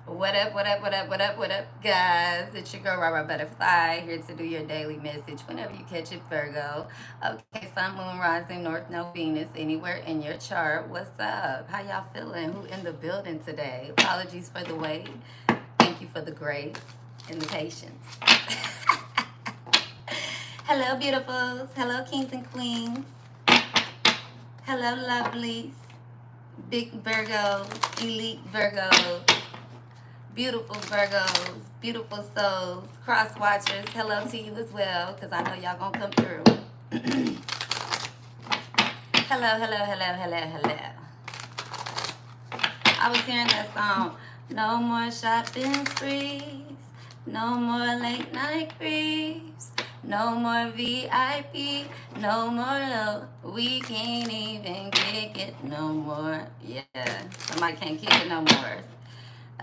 What up, what up, what up, what up, what up, guys? It's your girl, Rara Butterfly, here to do your daily message whenever you catch it, Virgo. Okay, Sun, Moon, Rising, North Node, Venus, anywhere in your chart. What's up? How y'all feeling? Who in the building today? Apologies for the wait. Thank you for the grace and the patience. Hello, beautifuls. Hello, kings and queens. Hello, lovelies. Big Virgos, elite Virgos. Beautiful Virgos, beautiful souls, cross watchers. Hello to you as well, because I know y'all gonna come through. Hello, hello, hello, hello, hello. I was hearing that song. No more shopping sprees, no more late night creeps, no more VIP, no more low. We can't even kick it no more. Yeah, somebody can't kick it no more.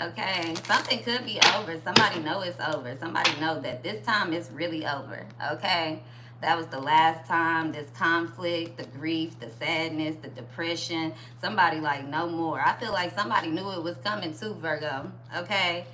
Okay, something could be over. Somebody know it's over. Somebody know that this time is really over. Okay, that was the last time. This conflict, the grief, the sadness, the depression. Somebody like no more. I feel like somebody knew it was coming too, Virgo. Okay,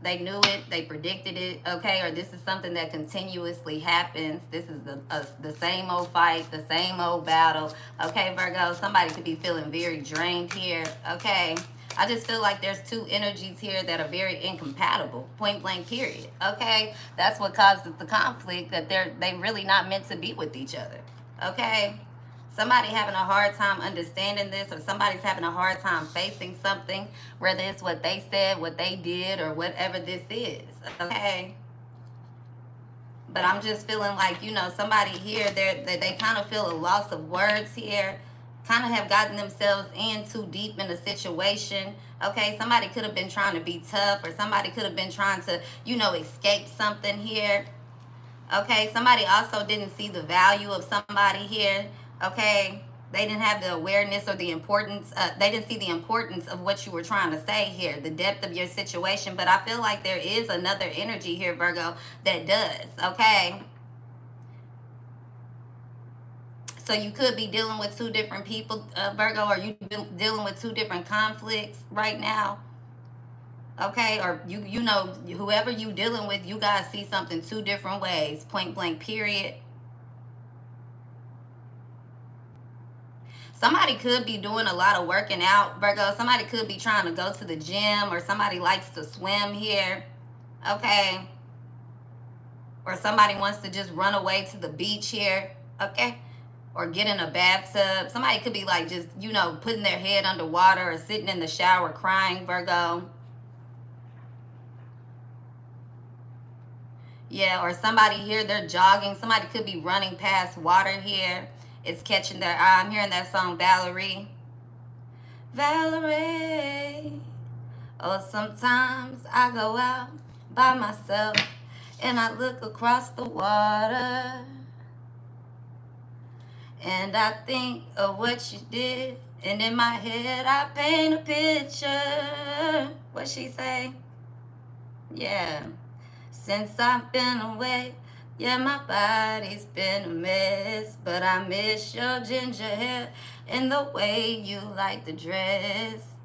they knew it. They predicted it. Okay, or this is something that continuously happens. This is the same old fight, the same old battle. Okay, Virgo. Somebody could be feeling very drained here. Okay. I just feel like there's two energies here that are very incompatible, point blank period. Okay, that's what causes the conflict, that they really not meant to be with each other. Okay, somebody having a hard time understanding this, or somebody's having a hard time facing something, whether it's what they said, what they did, or whatever this is. Okay, but I'm just feeling like, somebody here, they kind of feel a loss of words here, kind of have gotten themselves in too deep in a situation. Okay, somebody could have been trying to be tough, or somebody could have been trying to, escape something here. Okay, somebody also didn't see the value of somebody here. Okay, they didn't have the awareness or the importance. They didn't see the importance of what you were trying to say here, the depth of your situation. But I feel like there is another energy here, Virgo, that does. Okay, so you could be dealing with two different people, Virgo, or you dealing with two different conflicts right now. Okay, or whoever you dealing with, you guys see something two different ways, point blank period. Somebody could be doing a lot of working out, Virgo. Somebody could be trying to go to the gym, or somebody likes to swim here. Okay, or somebody wants to just run away to the beach here. Okay, or get in a bathtub. Somebody could be like just, putting their head underwater, or sitting in the shower crying, Virgo. Yeah, or somebody here, they're jogging. Somebody could be running past water here. It's catching their eye. I'm hearing that song, Valerie. Valerie. Oh, sometimes I go out by myself and I look across the water. And I think of what you did, and in my head I paint a picture. What she say? Yeah. Since I've been away, yeah, my body's been a mess, but I miss your ginger hair and the way you like the dress.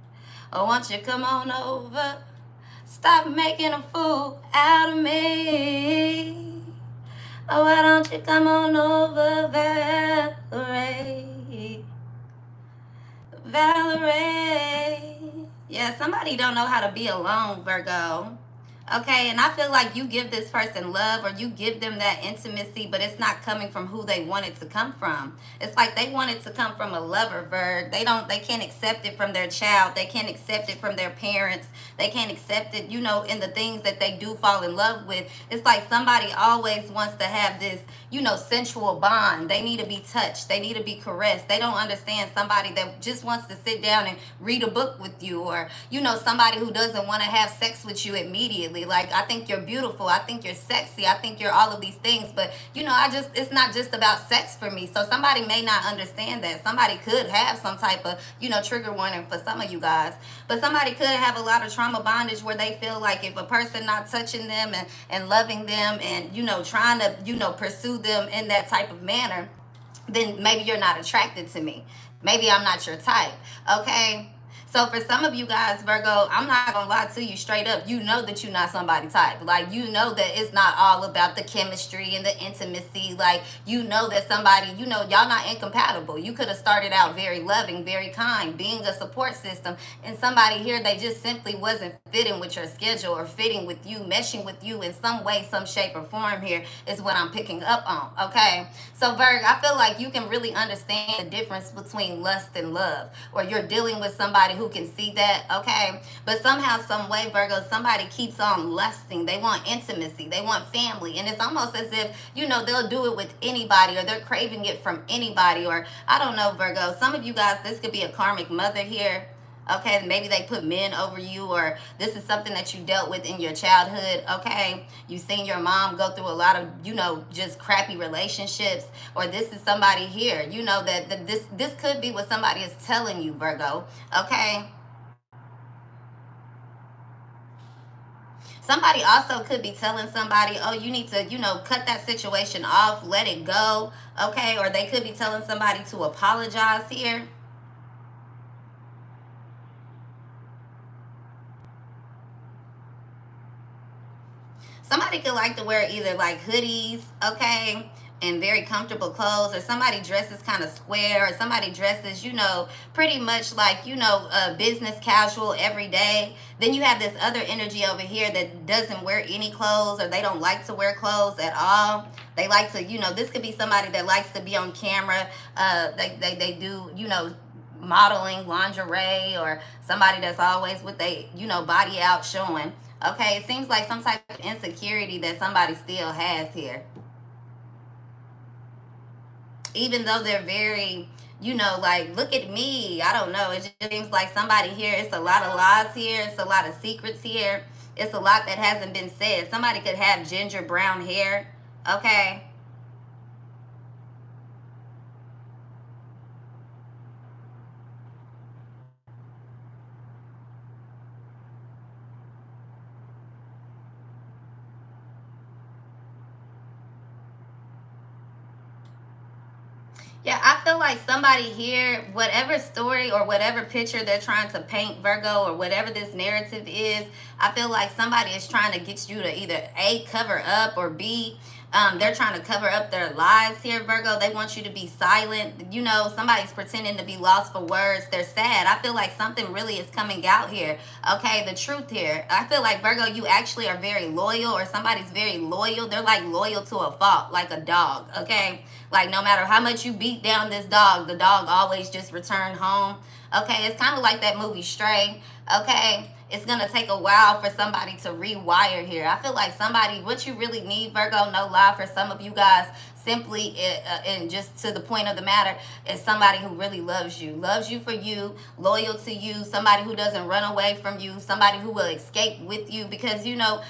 Oh, won't you come on over? Stop making a fool out of me. Oh, why don't you come on over, Valerie? Valerie. Yeah, somebody don't know how to be alone, Virgo. Okay, and I feel like you give this person love, or you give them that intimacy, but it's not coming from who they want it to come from. It's like they want it to come from a lover, Virg. They can't accept it from their child. They can't accept it from their parents. They can't accept it, in the things that they do fall in love with. It's like somebody always wants to have this, sensual bond. They need to be touched. They need to be caressed. They don't understand somebody that just wants to sit down and read a book with you, or, somebody who doesn't want to have sex with you immediately. Like, I think you're beautiful. I think you're sexy. I think you're all of these things. But, it's not just about sex for me. So somebody may not understand that. Somebody could have some type of, trigger warning for some of you guys. But somebody could have a lot of trauma bondage where they feel like if a person not touching them and loving them and, trying to, pursue them in that type of manner, then maybe you're not attracted to me. Maybe I'm not your type. Okay? So for some of you guys, Virgo, I'm not gonna lie to you straight up. You know that you're not somebody type. Like, you know that it's not all about the chemistry and the intimacy. Like, you know that somebody, you know, y'all not incompatible. You could have started out very loving, very kind, being a support system, and somebody here, they just simply wasn't fitting with your schedule or fitting with you, meshing with you in some way, some shape or form. Here is what I'm picking up on. Okay, so Virg, I feel like you can really understand the difference between lust and love, or you're dealing with somebody who can see that. Okay, but somehow, some way, Virgo, somebody keeps on lusting. They want intimacy, they want family, and it's almost as if, you know, they'll do it with anybody, or they're craving it from anybody. Or I don't know, Virgo, some of you guys, this could be a karmic mother here. Okay, maybe they put men over you, or this is something that you dealt with in your childhood. Okay, you've seen your mom go through a lot of, you know, just crappy relationships. Or this is somebody here, you know, that this could be what somebody is telling you, Virgo. Okay, somebody also could be telling somebody, oh, you need to, you know, cut that situation off, let it go. Okay, or they could be telling somebody to apologize here. Somebody could like to wear either like hoodies, okay, and very comfortable clothes, or somebody dresses kind of square, or somebody dresses, you know, pretty much like, you know, business casual every day. Then you have this other energy over here that doesn't wear any clothes, or they don't like to wear clothes at all. They like to, you know, this could be somebody that likes to be on camera. They do, you know, modeling lingerie, or somebody that's always with they, you know, body out showing. Okay, it seems like some type of insecurity that somebody still has here. Even though they're very, you know, like, look at me. I don't know. It just seems like somebody here, it's a lot of lies here. It's a lot of secrets here. It's a lot that hasn't been said. Somebody could have ginger brown hair. Okay. Yeah, I feel like somebody here, whatever story or whatever picture they're trying to paint, Virgo, or whatever this narrative is, I feel like somebody is trying to get you to either A, cover up, or B, they're trying to cover up their lies here, Virgo. They want you to be silent. You know, somebody's pretending to be lost for words. They're sad. I feel like something really is coming out here. Okay, the truth here. I feel like, Virgo, you actually are very loyal, or somebody's very loyal. They're like loyal to a fault, like a dog. Okay, like no matter how much you beat down this dog, the dog always just return home. Okay, it's kind of like that movie Stray. Okay, it's gonna take a while for somebody to rewire here. I feel like somebody, what you really need, Virgo, no lie, for some of you guys, simply and just to the point of the matter, is somebody who really loves you for you, loyal to you, somebody who doesn't run away from you, somebody who will escape with you, because you know,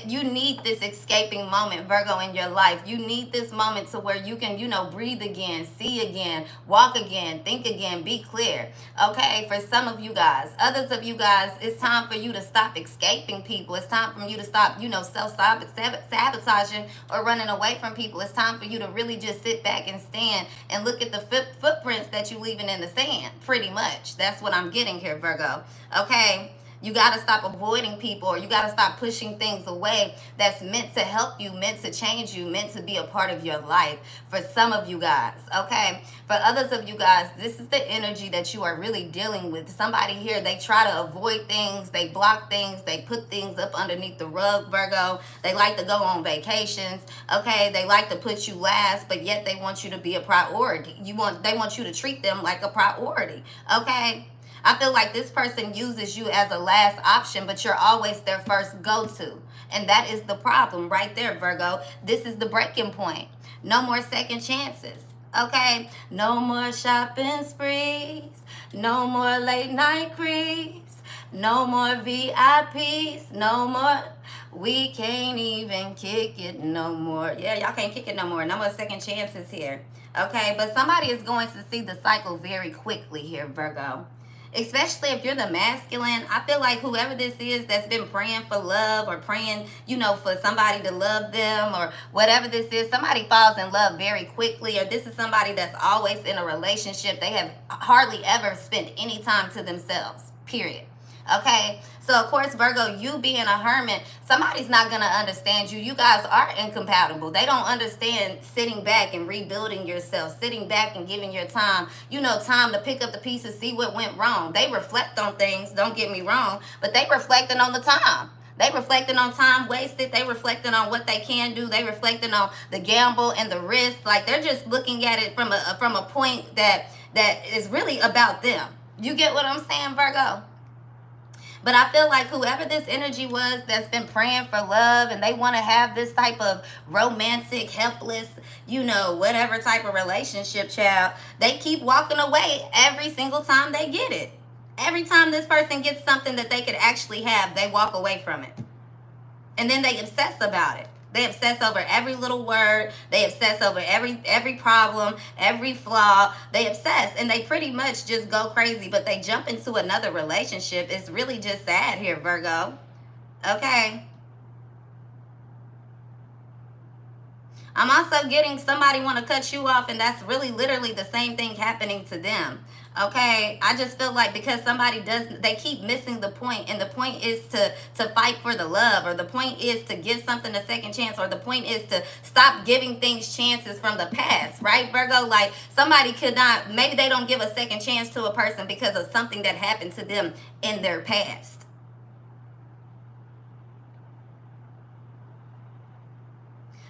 you need this escaping moment, Virgo, in your life. You need this moment to where you can, you know, breathe again, see again, walk again, think again, be clear. Okay, for some of you guys. Others of you guys, it's time for you to stop escaping people. It's time for you to stop, you know, self-sabotaging or running away from people. It's time for you to really just sit back and stand and look at the footprints that you're leaving in the sand, pretty much. That's what I'm getting here, Virgo. Okay? You got to stop avoiding people, or you got to stop pushing things away that's meant to help you, meant to change you, meant to be a part of your life. For some of you guys, okay? For others of you guys, this is the energy that you are really dealing with. Somebody here, they try to avoid things, they block things, they put things up underneath the rug, Virgo. They like to go on vacations, okay? They like to put you last, but yet they want you to be a priority. They want you to treat them like a priority, okay? I feel like this person uses you as a last option, but you're always their first go-to. And that is the problem right there, Virgo. This is the breaking point. No more second chances. Okay? No more shopping sprees. No more late night creeps. No more VIPs. No more. We can't even kick it no more. Yeah, y'all can't kick it no more. No more second chances here. Okay? But somebody is going to see the cycle very quickly here, Virgo. Especially if you're the masculine, I feel like whoever this is that's been praying for love, or praying, you know, for somebody to love them, or whatever this is, somebody falls in love very quickly, or this is somebody that's always in a relationship. They have hardly ever spent any time to themselves. period. Okay, so of course, Virgo, you being a hermit, somebody's not going to understand you. You guys are incompatible. They don't understand sitting back and rebuilding yourself, sitting back and giving your time, time to pick up the pieces, see what went wrong. They reflect on things, don't get me wrong, but they reflecting on the time. They reflecting on time wasted. They reflecting on what they can do. They reflecting on the gamble and the risk. Like, they're just looking at it from a point that is really about them. You get what I'm saying, Virgo? But I feel like whoever this energy was that's been praying for love and they want to have this type of romantic, helpless, whatever type of relationship, child, they keep walking away every single time they get it. Every time this person gets something that they could actually have, they walk away from it. And then they obsess about it. They obsess over every little word. They obsess over every problem, every flaw. They obsess, and they pretty much just go crazy, but they jump into another relationship. It's really just sad here, Virgo. Okay. I'm also getting somebody want to cut you off, and that's really literally the same thing happening to them. Okay, I just feel like because somebody they keep missing the point, and the point is to fight for the love, or the point is to give something a second chance, or the point is to stop giving things chances from the past, right, Virgo? Like, somebody could not, maybe they don't give a second chance to a person because of something that happened to them in their past.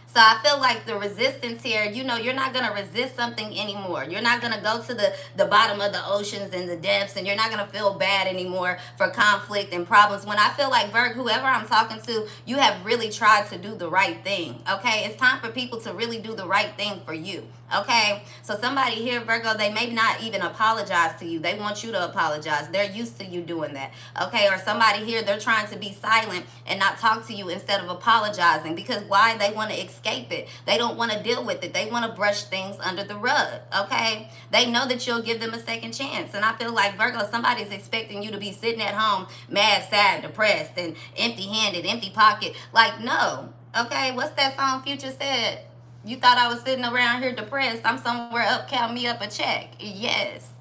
So I feel like the resistance here, you're not going to resist something anymore. You're not going to go to the bottom of the oceans and the depths, and you're not going to feel bad anymore for conflict and problems. When I feel like, Virg, whoever I'm talking to, you have really tried to do the right thing, okay? It's time for people to really do the right thing for you, okay? So somebody here, Virgo, they may not even apologize to you. They want you to apologize. They're used to you doing that, okay? Or somebody here, they're trying to be silent and not talk to you instead of apologizing, because why? They want to escape it. They don't want to deal with it. They want to brush things under the rug, okay? They know that you'll give them a second chance. And I feel like, Virgo, somebody's expecting you to be sitting at home mad, sad, depressed, and empty-handed, empty pocket. Like, no, okay? What's that song Future said? You thought I was sitting around here depressed. I'm somewhere up, count me up a check. Yes.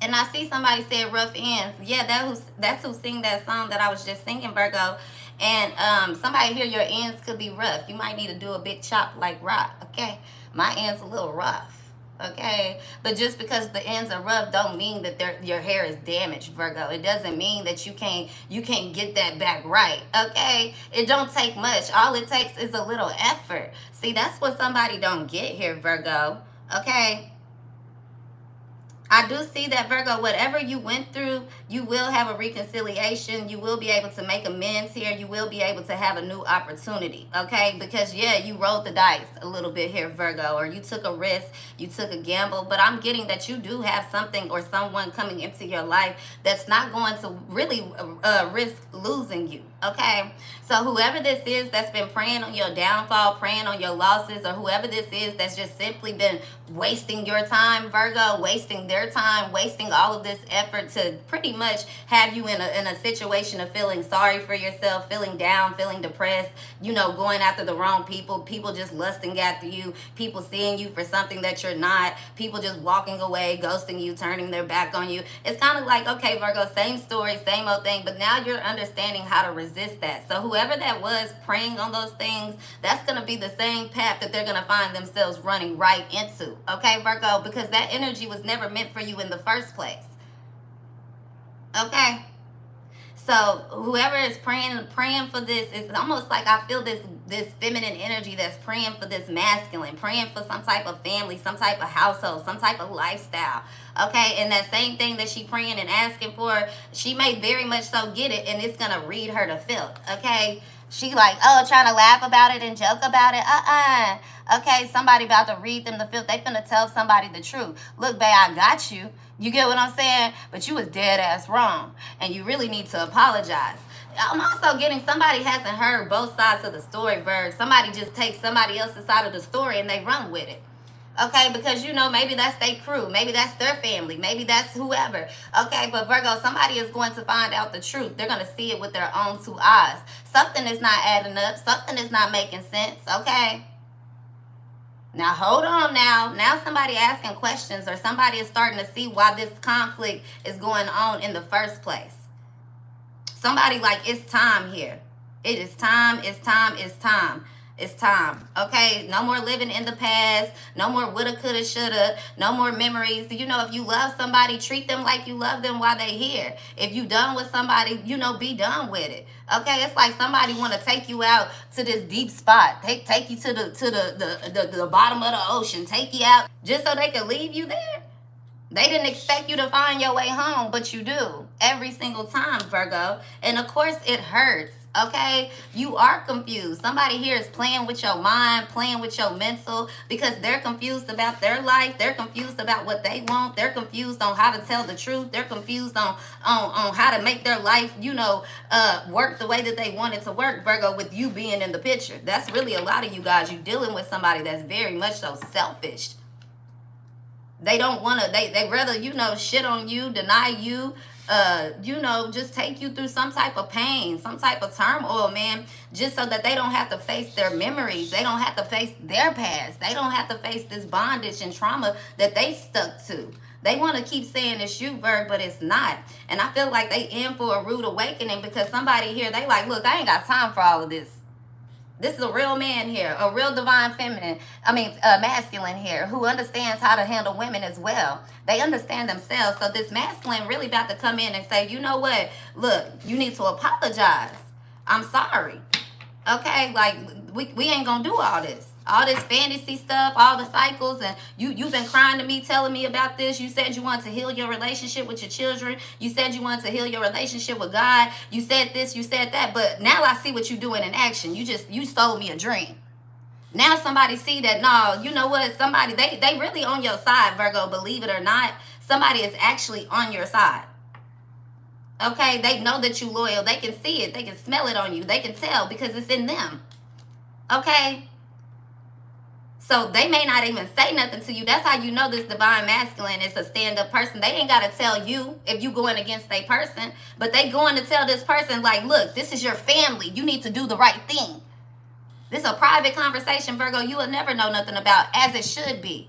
And I see somebody said rough ends. Yeah, that's who sing that song that I was just singing, Virgo. And somebody here, your ends could be rough. You might need to do a big chop like rock, okay? My ends a little rough, okay? But just because the ends are rough don't mean that your hair is damaged, Virgo. It doesn't mean that you can't get that back right, okay? It don't take much. All it takes is a little effort. See, that's what somebody don't get here, Virgo, okay? I do see that, Virgo, whatever you went through, you will have a reconciliation. You will be able to make amends here. You will be able to have a new opportunity, okay? Because, yeah, you rolled the dice a little bit here, Virgo, or you took a risk, you took a gamble. But I'm getting that you do have something or someone coming into your life that's not going to really risk losing you, okay? So whoever this is that's been preying on your downfall, preying on your losses, or whoever this is that's just simply been wasting your time, Virgo, wasting their time, wasting all of this effort to pretty much have you in a situation of feeling sorry for yourself, feeling down, feeling depressed, going after the wrong people just lusting after you, people seeing you for something that you're not, people just walking away, ghosting you, turning their back on you. It's kind of like, okay, Virgo, same story, same old thing, but now you're understanding how to resist that. So whoever that was preying on those things, that's going to be the same path that they're going to find themselves running right into, okay, Virgo, because that energy was never meant for you in the first place, okay? So whoever is praying for this, it's almost like I feel this feminine energy that's praying for this masculine, praying for some type of family, some type of household, some type of lifestyle, okay? And that same thing that she praying and asking for, she may very much so get it, and it's going to read her to filth, okay? She like, oh, trying to laugh about it and joke about it. Okay, somebody about to read them the filth. They finna tell somebody the truth. Look, babe, I got you. You get what I'm saying? But you was dead ass wrong. And you really need to apologize. I'm also getting somebody hasn't heard both sides of the story, Virg. Somebody just takes somebody else's side of the story and they run with it. Okay, because, maybe that's their crew. Maybe that's their family. Maybe that's whoever. Okay, but Virgo, somebody is going to find out the truth. They're going to see it with their own two eyes. Something is not adding up. Something is not making sense, okay? Now, hold on now. Now somebody asking questions, or somebody is starting to see why this conflict is going on in the first place. Somebody like, it's time here. It is time, it's time, it's time. It's time, okay? No more living in the past. No more woulda, coulda, shoulda. No more memories. You know, if you love somebody, treat them like you love them while they here. If you done with somebody, you know, be done with it. Okay, it's like somebody want to take you out to this deep spot. Take you to the bottom of the ocean. Take you out just so they can leave you there. They didn't expect you to find your way home, but you do every single time, Virgo. And of course, it hurts, okay? You are confused. Somebody here is playing with your mind, playing with your mental, because they're confused about their life. They're confused about what they want. They're confused on how to tell the truth. They're confused on how to make their life, you know, work the way that they want it to work, Virgo, with you being in the picture. That's really a lot of you guys. You're dealing with somebody that's very much so selfish. They don't want to, they rather, you know, shit on you, deny you, you know, just take you through some type of pain, some type of turmoil, man, just so that they don't have to face their memories. They don't have to face their past. They don't have to face this bondage and trauma that they stuck to. They want to keep saying it's you, Virg, but it's not. And I feel like they in for a rude awakening, because somebody here, they like, look, I ain't got time for all of this. This is a real man here, a real divine feminine, masculine here, who understands how to handle women as well. They understand themselves. So this masculine really about to come in and say, you know what? Look, you need to apologize. I'm sorry. Okay, like we ain't gonna do all this. All this fantasy stuff, all the cycles, and you've been crying to me, telling me about this. You said you wanted to heal your relationship with your children. You said you wanted to heal your relationship with God. You said this, you said that, but now I see what you're doing in action. You stole me a dream. Now somebody see that, no, you know what, somebody, they really on your side, Virgo, believe it or not. Somebody is actually on your side. Okay, they know that you're loyal. They can see it. They can smell it on you. They can tell because it's in them. Okay? So they may not even say nothing to you. That's how you know this divine masculine is a stand-up person. They ain't got to tell you if you going against a person, but they going to tell this person, like, look, this is your family. You need to do the right thing. This is a private conversation, Virgo, you will never know nothing about, as it should be.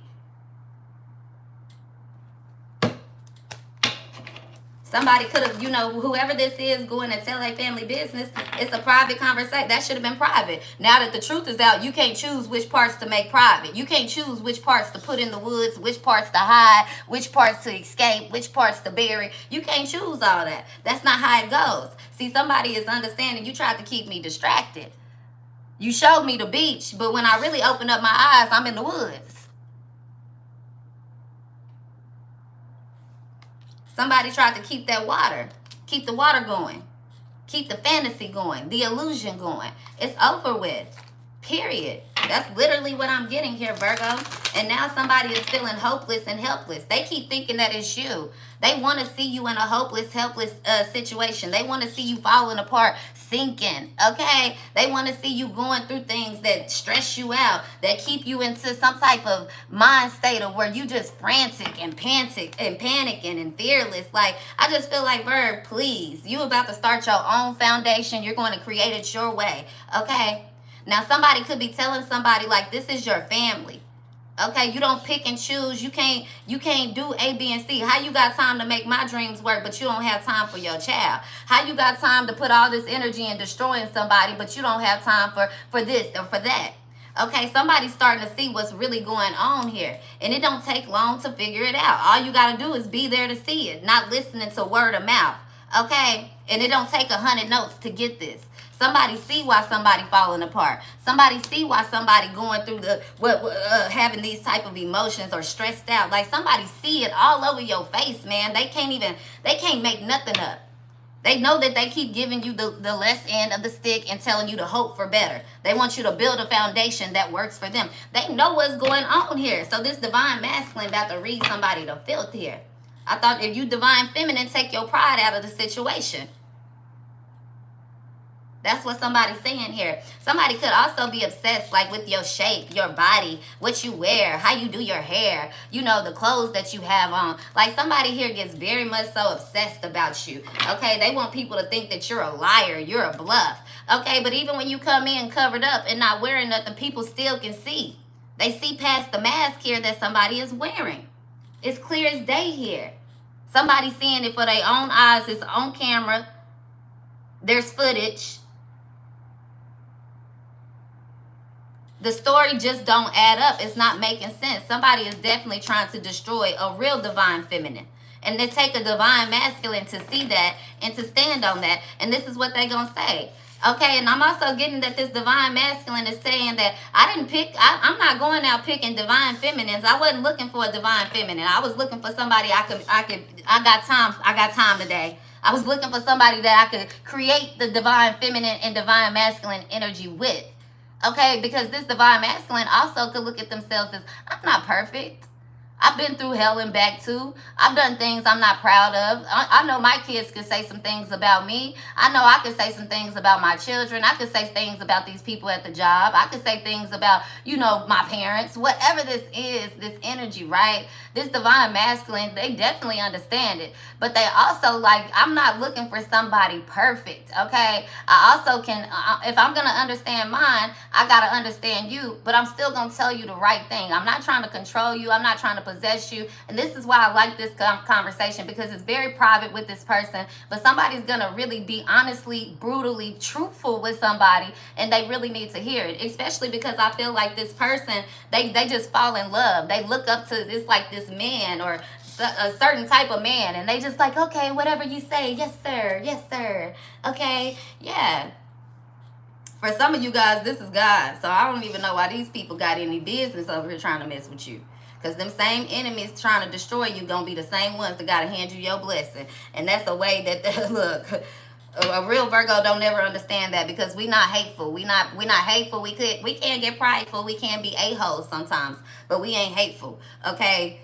Somebody could have, you know, whoever this is going to tell their family business, it's a private conversation. That should have been private. Now that the truth is out, you can't choose which parts to make private. You can't choose which parts to put in the woods, which parts to hide, which parts to escape, which parts to bury. You can't choose all that. That's not how it goes. See, somebody is understanding you tried to keep me distracted. You showed me the beach, but when I really opened up my eyes, I'm in the woods. Somebody tried to keep that water, keep the water going, keep the fantasy going, the illusion going. It's over with, period. That's literally what I'm getting here, Virgo. And now somebody is feeling hopeless and helpless. They keep thinking that it's you. They want to see you in a hopeless, helpless situation. They want to see you falling apart, sinking, okay? They want to see you going through things that stress you out, that keep you into some type of mind state of where you just frantic and panicking and fearless. Like, I just feel like, Virg, please, you about to start your own foundation. You're going to create it your way, okay? Now, somebody could be telling somebody, like, this is your family. Okay, you don't pick and choose. You can't do A, B, and C. How you got time to make my dreams work, but you don't have time for your child? How you got time to put all this energy in destroying somebody, but you don't have time for this or for that? Okay, somebody's starting to see what's really going on here. And it don't take long to figure it out. All you got to do is be there to see it, not listening to word of mouth. Okay, and it don't take 100 notes to get this. Somebody see why somebody falling apart. Somebody see why somebody going through having these type of emotions or stressed out. Like, somebody see it all over your face, man. They can't make nothing up. They know that they keep giving you the less end of the stick and telling you to hope for better. They want you to build a foundation that works for them. They know what's going on here. So this divine masculine about to read somebody to filth here. I thought if you divine feminine, take your pride out of the situation. That's what somebody's saying here. Somebody could also be obsessed, like, with your shape, your body, what you wear, how you do your hair, you know, the clothes that you have on. Like, somebody here gets very much so obsessed about you. Okay, they want people to think that you're a liar, you're a bluff. Okay, but even when you come in covered up and not wearing nothing, people still can see They see past the mask here that somebody is wearing. It's clear as day here. Somebody seeing it for their own eyes. It's on camera. There's footage. The story just don't add up. It's not making sense. Somebody is definitely trying to destroy a real divine feminine. And they take a divine masculine to see that and to stand on that. And this is what they're going to say. Okay, and I'm also getting that this divine masculine is saying that I'm not going out picking divine feminines. I wasn't looking for a divine feminine. I was looking for somebody I got time today. I was looking for somebody that I could create the divine feminine and divine masculine energy with. Okay, because this divine masculine also could look at themselves as, I'm not perfect. I've been through hell and back too. I've done things I'm not proud of. I know my kids could say some things about me. I know I could say some things about my children. I could say things about these people at the job. I could say things about, my parents. Whatever this is, this energy, right? This divine masculine, they definitely understand it. But they also I'm not looking for somebody perfect, okay? I also can, if I'm going to understand mine, I got to understand you. But I'm still going to tell you the right thing. I'm not trying to control you. I'm not trying to possess you. And this is why I like this conversation, because it's very private with this person, but somebody's gonna really be honestly, brutally truthful with somebody, and they really need to hear it, especially because I feel like this person, they just fall in love. They look up to this man or a certain type of man, and they just okay, whatever you say, yes sir, okay, yeah. For some of you guys, this is God, so I don't even know why these people got any business over here trying to mess with you. Because them same enemies trying to destroy you gonna be the same ones that gotta hand you your blessing. And that's a way that, look, a real Virgo don't never understand that, because we not hateful. We not hateful. We can get prideful. We can be a-holes sometimes, but we ain't hateful. Okay?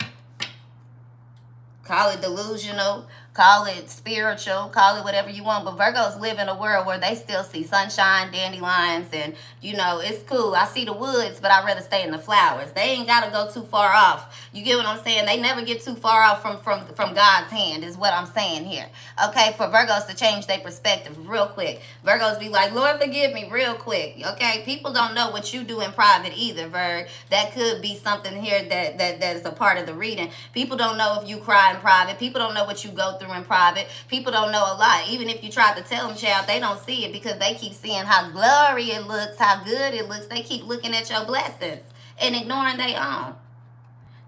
Call it delusional, call it spiritual, call it whatever you want. But Virgos live in a world where they still see sunshine, dandelions, and, it's cool. I see the woods, but I'd rather stay in the flowers. They ain't got to go too far off. You get what I'm saying? They never get too far off from God's hand is what I'm saying here. Okay, for Virgos to change their perspective real quick. Virgos be like, Lord, forgive me real quick. Okay, people don't know what you do in private either, Virg. That could be something here that is a part of the reading. People don't know if you cry in private. People don't know what you go through in private. People don't know a lot. Even if you try to tell them, child, they don't see it, because they keep seeing how glory it looks, how good it looks. They keep looking at your blessings and ignoring their own.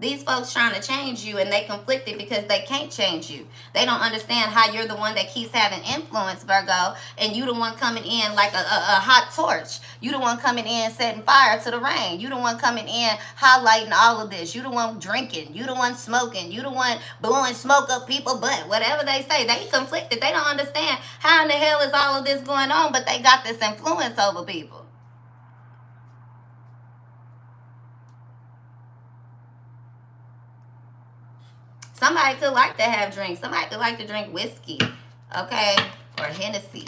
These folks trying to change you, and they conflicted because they can't change you. They don't understand how you're the one that keeps having influence, Virgo, and you the one coming in like a hot torch. You the one coming in setting fire to the rain. You the one coming in highlighting all of this. You the one drinking. You the one smoking. You the one blowing smoke up people's butt. Whatever they say, they conflicted. They don't understand how in the hell is all of this going on, but they got this influence over people. Somebody could like to have drinks. Somebody could like to drink whiskey, okay, or Hennessy.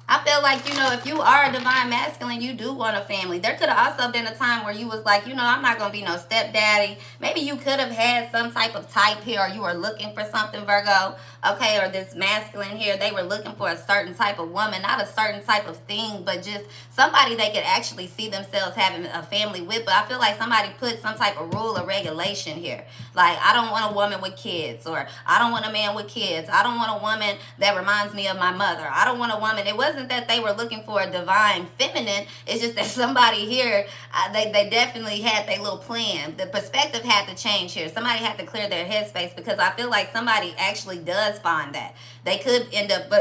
I feel like, if you are a divine masculine, you do want a family. There could have also been a time where you was like, I'm not going to be no stepdaddy. Maybe you could have had some type of type here, or you were looking for something, Virgo. Okay, or this masculine here, they were looking for a certain type of woman, not a certain type of thing, but just somebody they could actually see themselves having a family with. But I feel like somebody put some type of rule or regulation here. Like, I don't want a woman with kids, or I don't want a man with kids. I don't want a woman that reminds me of my mother. I don't want a woman. It wasn't that they were looking for a divine feminine. It's just that somebody here, they definitely had their little plan. The perspective had to change here. Somebody had to clear their headspace, because I feel like somebody actually does find that. They could end up,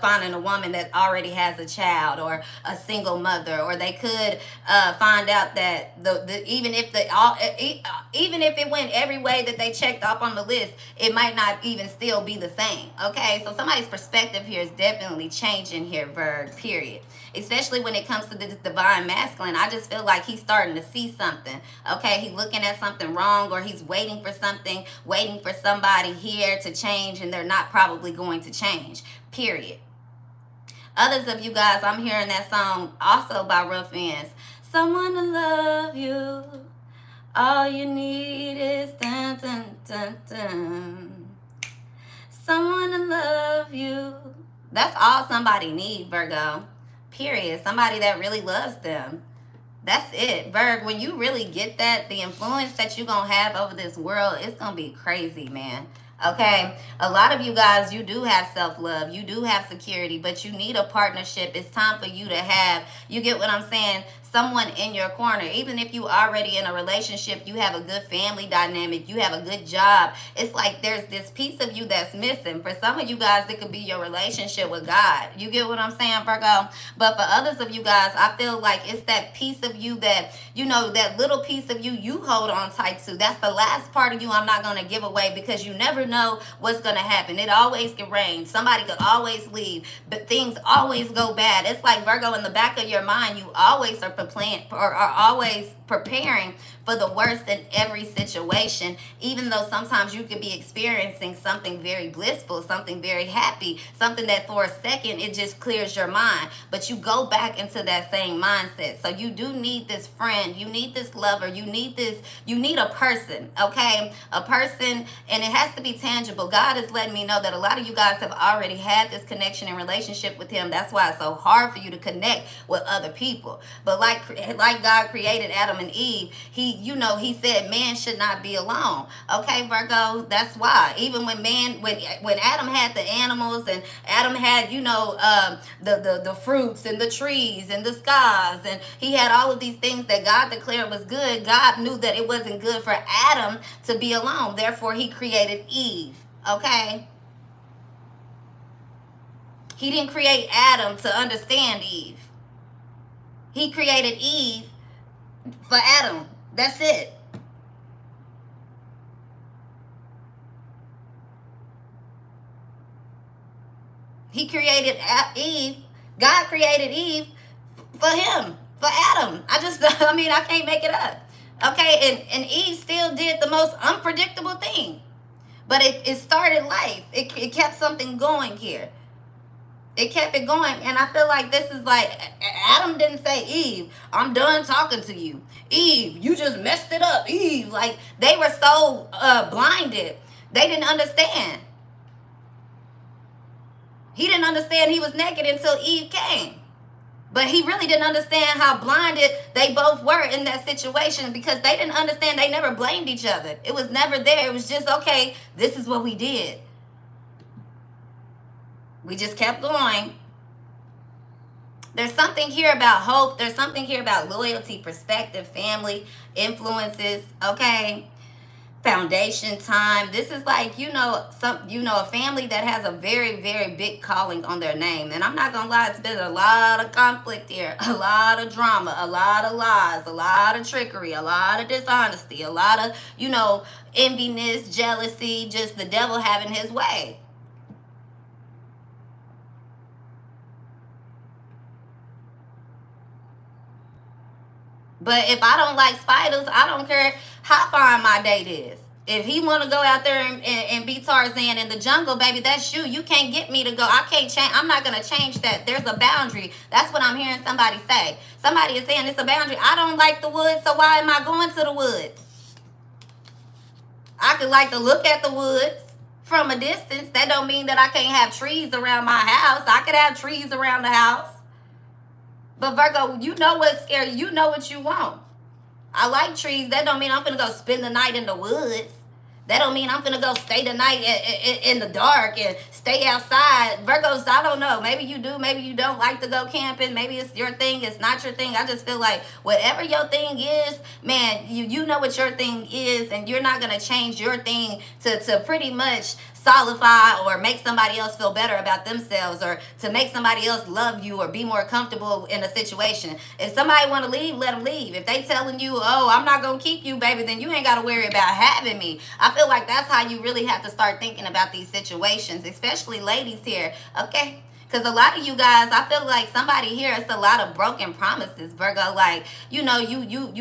finding a woman that already has a child, or a single mother, or they could find out that even if it went every way that they checked off on the list, it might not even still be the same. Okay, so somebody's perspective here is definitely changing here, Virg, period. Especially when it comes to the divine masculine, I just feel like he's starting to see something. Okay, he's looking at something wrong, or he's waiting for something, waiting for somebody here to change, and they're not probably going to change, period. Others of you guys, I'm hearing that song also by Rough Ends. Someone to love you. All you need is dun dun dun dun. Someone to love you. That's all somebody needs, Virgo. Period. Somebody that really loves them. That's it, Virg. When you really get that, the influence that you're going to have over this world, it's going to be crazy, man. Okay, a lot of you guys, you do have self-love, you do have security, but you need a partnership. It's time for you to have, you get what I'm saying, someone in your corner. Even if you already in a relationship, you have a good family dynamic, you have a good job, it's like there's this piece of you that's missing. For some of you guys, it could be your relationship with God. You get what I'm saying, Virgo? But for others of you guys, I feel like it's that piece of you that, you know, that little piece of you hold on tight to. That's the last part of you I'm not going to give away, because you never know what's going to happen. It always can rain. Somebody could always leave, but things always go bad. It's like, Virgo, in the back of your mind, you always are always preparing for the worst in every situation, even though sometimes you could be experiencing something very blissful, something very happy, something that for a second it just clears your mind, but you go back into that same mindset. So you do need this friend, you need this lover, you need a person, okay? A person, and it has to be tangible. God is letting me know that a lot of you guys have already had this connection and relationship with him. That's why it's so hard for you to connect with other people. But like God created Adam and Eve, he said man should not be alone. Okay, Virgo, that's why. Even when Adam had the animals, and Adam had, the fruits and the trees and the skies, and he had all of these things that God declared was good, God knew that it wasn't good for Adam to be alone. Therefore, he created Eve. Okay? He didn't create Adam to understand Eve. He created Eve for Adam. That's it. He created Eve. God created Eve for him, for Adam. I can't make it up. Okay, and Eve still did the most unpredictable thing. But it started life. It kept something going here. It kept it going. And I feel like this is like, Adam didn't say, Eve, I'm done talking to you. Eve, you just messed it up. Eve, like, they were so blinded. They didn't understand. He didn't understand he was naked until Eve came. But he really didn't understand how blinded they both were in that situation, because they didn't understand. They never blamed each other. It was never there. It was just, okay, this is what we did. We just kept going. There's something here about hope. There's something here about loyalty, perspective, family, influences, okay? Foundation time. This is like, a family that has a very, very big calling on their name. And I'm not gonna lie, it's been a lot of conflict here, a lot of drama, a lot of lies, a lot of trickery, a lot of dishonesty, a lot of, enviness, jealousy, just the devil having his way. But if I don't like spiders, I don't care how fine my date is. If he want to go out there and be Tarzan in the jungle, baby, that's you. You can't get me to go. I can't change. I'm not going to change that. There's a boundary. That's what I'm hearing somebody say. Somebody is saying it's a boundary. I don't like the woods, so why am I going to the woods? I could like to look at the woods from a distance. That don't mean that I can't have trees around my house. I could have trees around the house. But Virgo, you know what's scary. You know what you want. I like trees. That don't mean I'm going to go spend the night in the woods. That don't mean I'm going to go stay the night in the dark and stay outside. Virgos, I don't know. Maybe you do. Maybe you don't like to go camping. Maybe it's your thing. It's not your thing. I just feel like whatever your thing is, man, you know what your thing is, and you're not going to change your thing to pretty much solidify or make somebody else feel better about themselves, or to make somebody else love you or be more comfortable in a situation. If somebody want to leave, let them leave. If they telling you, oh, I'm not going to keep you, baby, then you ain't got to worry about having me. I feel like that's how you really have to start thinking about these situations, especially ladies here, okay? Because a lot of you guys, I feel like somebody here, it's a lot of broken promises, Virgo. Like, you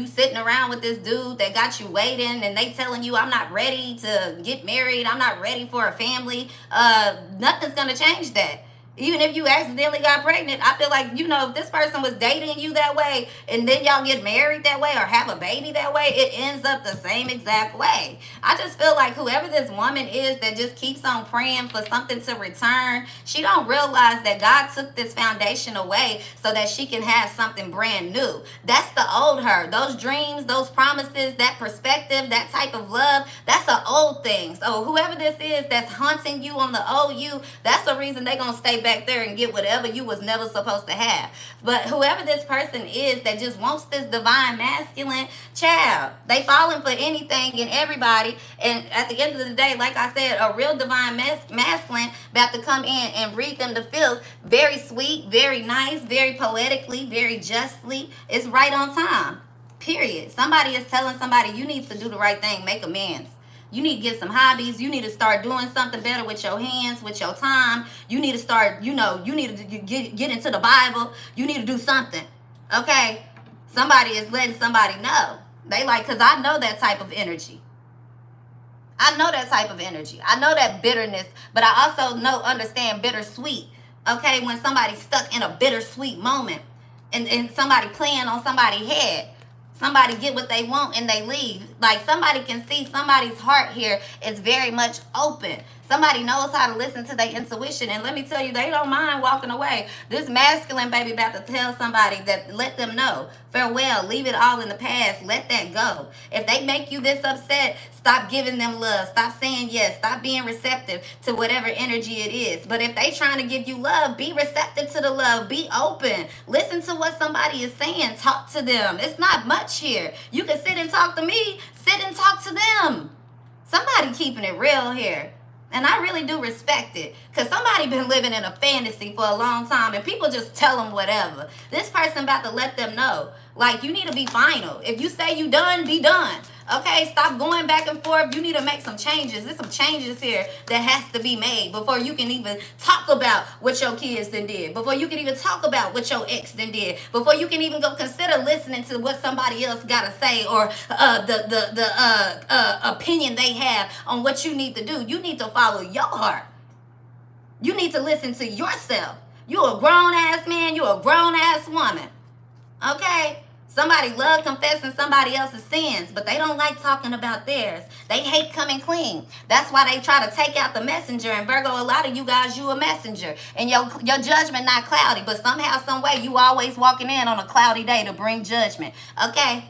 sitting around with this dude that got you waiting, and they telling you, I'm not ready to get married. I'm not ready for a family. Nothing's going to change that. Even if you accidentally got pregnant, I feel like, you know, if this person was dating you that way and then y'all get married that way or have a baby that way, it ends up the same exact way. I just feel like whoever this woman is that just keeps on praying for something to return, she don't realize that God took this foundation away so that she can have something brand new. That's the old her. Those dreams, those promises, that perspective, that type of love, that's an old thing. So whoever this is that's haunting you on the old you, that's the reason they're going to stay back there and get whatever you was never supposed to have. But whoever this person is that just wants this divine masculine, child, they falling for anything and everybody. And at the end of the day, like I said, a real divine masculine about to come in and read them to filth. Very sweet, very nice, very poetically, very justly. It's right on time. Period. Somebody is telling somebody you need to do the right thing, make amends. You need to get some hobbies. You need to start doing something better with your hands, with your time. You need to start, you know, you need to get into the Bible. You need to do something. Okay? Somebody is letting somebody know. They like, because I know that type of energy. I know that type of energy. I know that bitterness, but I also understand bittersweet. Okay? When somebody's stuck in a bittersweet moment and somebody playing on somebody's head. Somebody get what they want and they leave. Like somebody can see somebody's heart here is very much open. Somebody knows how to listen to their intuition. And let me tell you, they don't mind walking away. This masculine baby about to tell somebody that let them know. Farewell. Leave it all in the past. Let that go. If they make you this upset, stop giving them love. Stop saying yes. Stop being receptive to whatever energy it is. But if they trying to give you love, be receptive to the love. Be open. Listen to what somebody is saying. Talk to them. It's not much here. You can sit and talk to me. Sit and talk to them. Somebody keeping it real here. And I really do respect it. Because somebody been living in a fantasy for a long time. And people just tell them whatever. This person about to let them know. Like, you need to be final. If you say you done, be done. Okay, stop going back and forth. You need to make some changes. There's some changes here that has to be made before you can even talk about what your kids then did. Before you can even talk about what your ex then did. Before you can even go consider listening to what somebody else got to say or the opinion they have on what you need to do. You need to follow your heart. You need to listen to yourself. You're a grown-ass man. You're a grown-ass woman. Okay? Somebody love confessing somebody else's sins, but they don't like talking about theirs. They hate coming clean. That's why they try to take out the messenger. And Virgo, a lot of you guys, you a messenger. And your judgment not cloudy, but somehow, some way, you always walking in on a cloudy day to bring judgment. Okay?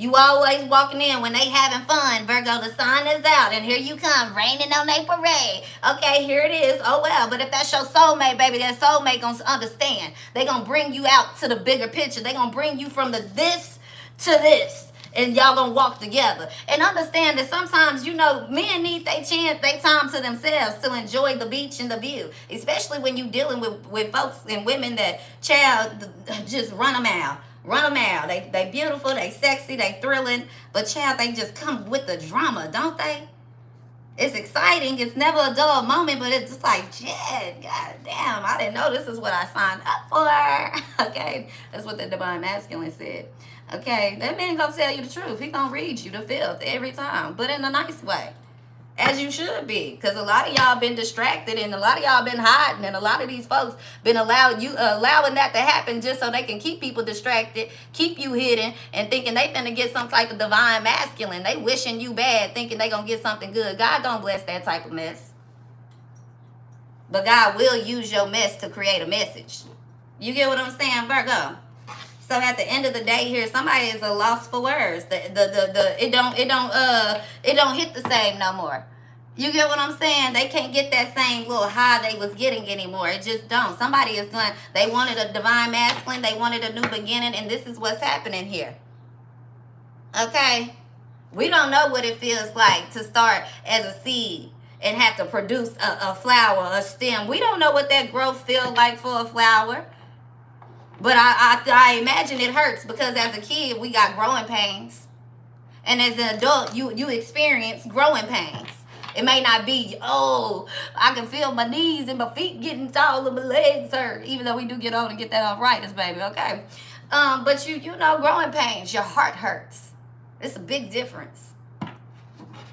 You always walking in when they having fun. Virgo, the sun is out, and here you come, raining on their parade. Okay, here it is. Oh, well. But if that's your soulmate, baby, that soulmate going to understand. They going to bring you out to the bigger picture. They going to bring you from the this to this. And y'all going to walk together. And understand that sometimes, you know, men need their chance, their time to themselves to enjoy the beach and the view. Especially when you dealing with folks and women that, child, just run them out. Run them out. They beautiful, they sexy, they thrilling. But child, they just come with the drama, don't they? It's exciting. It's never a dull moment, but it's just like, yeah, god damn, I didn't know this is what I signed up for. Okay, that's what the divine masculine said. Okay, that man gonna tell you the truth. He gonna read you the filth every time, but in a nice way. As you should be, because a lot of y'all been distracted and a lot of y'all been hiding, and a lot of these folks been allowing that to happen just so they can keep people distracted, keep you hidden, and thinking they finna get some type of divine masculine. They wishing you bad, thinking they gonna get something good. God don't bless that type of mess. But God will use your mess to create a message. You get what I'm saying, Virgo? So at the end of the day here, somebody is a loss for words. It don't hit the same no more. You get what I'm saying? They can't get that same little high they was getting anymore. It just don't. Somebody is going, they wanted a divine masculine, they wanted a new beginning, and this is what's happening here. Okay? We don't know what it feels like to start as a seed and have to produce a flower, a stem. We don't know what that growth feels like for a flower. But I imagine it hurts because as a kid, we got growing pains. And as an adult, you experience growing pains. It may not be, oh, I can feel my knees and my feet getting tall and my legs hurt. Even though we do get old and get that arthritis, baby, okay? But you know, growing pains, your heart hurts. It's a big difference.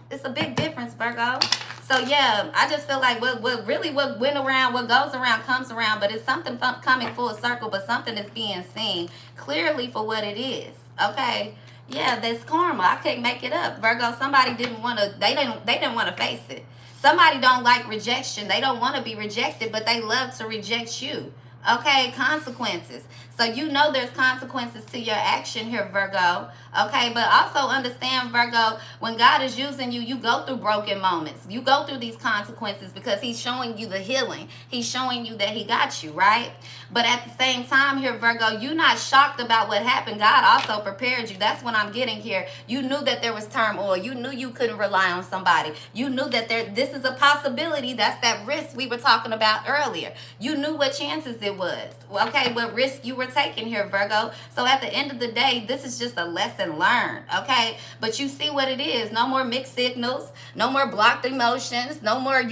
It's a big difference, Virgo. So yeah, I just feel like what went around, what goes around comes around, but it's something coming full circle, but something is being seen clearly for what it is. Okay. Yeah, that's karma. I can't make it up. Virgo, somebody didn't want to, they didn't want to face it. Somebody don't like rejection. They don't want to be rejected, but they love to reject you. Okay, consequences. So you know there's consequences to your action here, Virgo. Okay, but also understand, Virgo, when God is using you, you go through broken moments. You go through these consequences because he's showing you the healing. He's showing you that he got you, right? But at the same time here, Virgo, you're not shocked about what happened. God also prepared you. That's what I'm getting here. You knew that there was turmoil. You knew you couldn't rely on somebody. You knew that this is a possibility. That's that risk we were talking about earlier. You knew what chances it was. Okay, what risk you were taking here, Virgo. So at the end of the day, this is just a lesson learned. Okay, but you see what it is. No more mixed signals. No more blocked emotions. No more,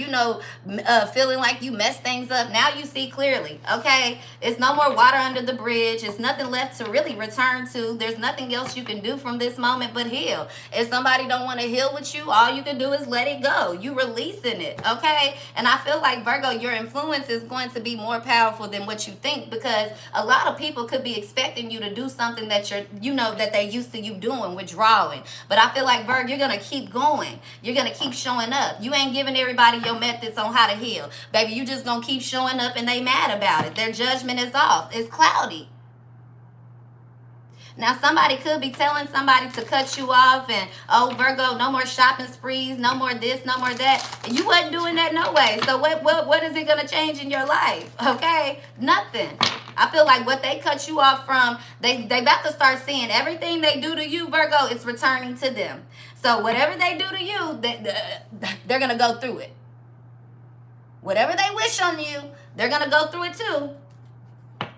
feeling like you messed things up. Now you see clearly. Okay, it's no more water under the bridge. It's nothing left to really return to. There's nothing else you can do from this moment but heal. If somebody don't want to heal with you, all you can do is let it go. You releasing it. Okay, and I feel like, Virgo, your influence is going to be more powerful than what you think, because a lot of people could be expecting you to do something that that they're used to you doing, withdrawing. But I feel like, Virgo, you're gonna keep going. You're gonna keep showing up. You ain't giving everybody your methods on how to heal, baby. You just gonna keep showing up, and they mad about it. Their judgment is off. It's cloudy. Now, somebody could be telling somebody to cut you off and, oh, Virgo, no more shopping sprees, no more this, no more that. And you wasn't doing that no way. So what is it going to change in your life? Okay? Nothing. I feel like what they cut you off from, they about to start seeing everything they do to you, Virgo, it's returning to them. So whatever they do to you, they're going to go through it. Whatever they wish on you, they're going to go through it too.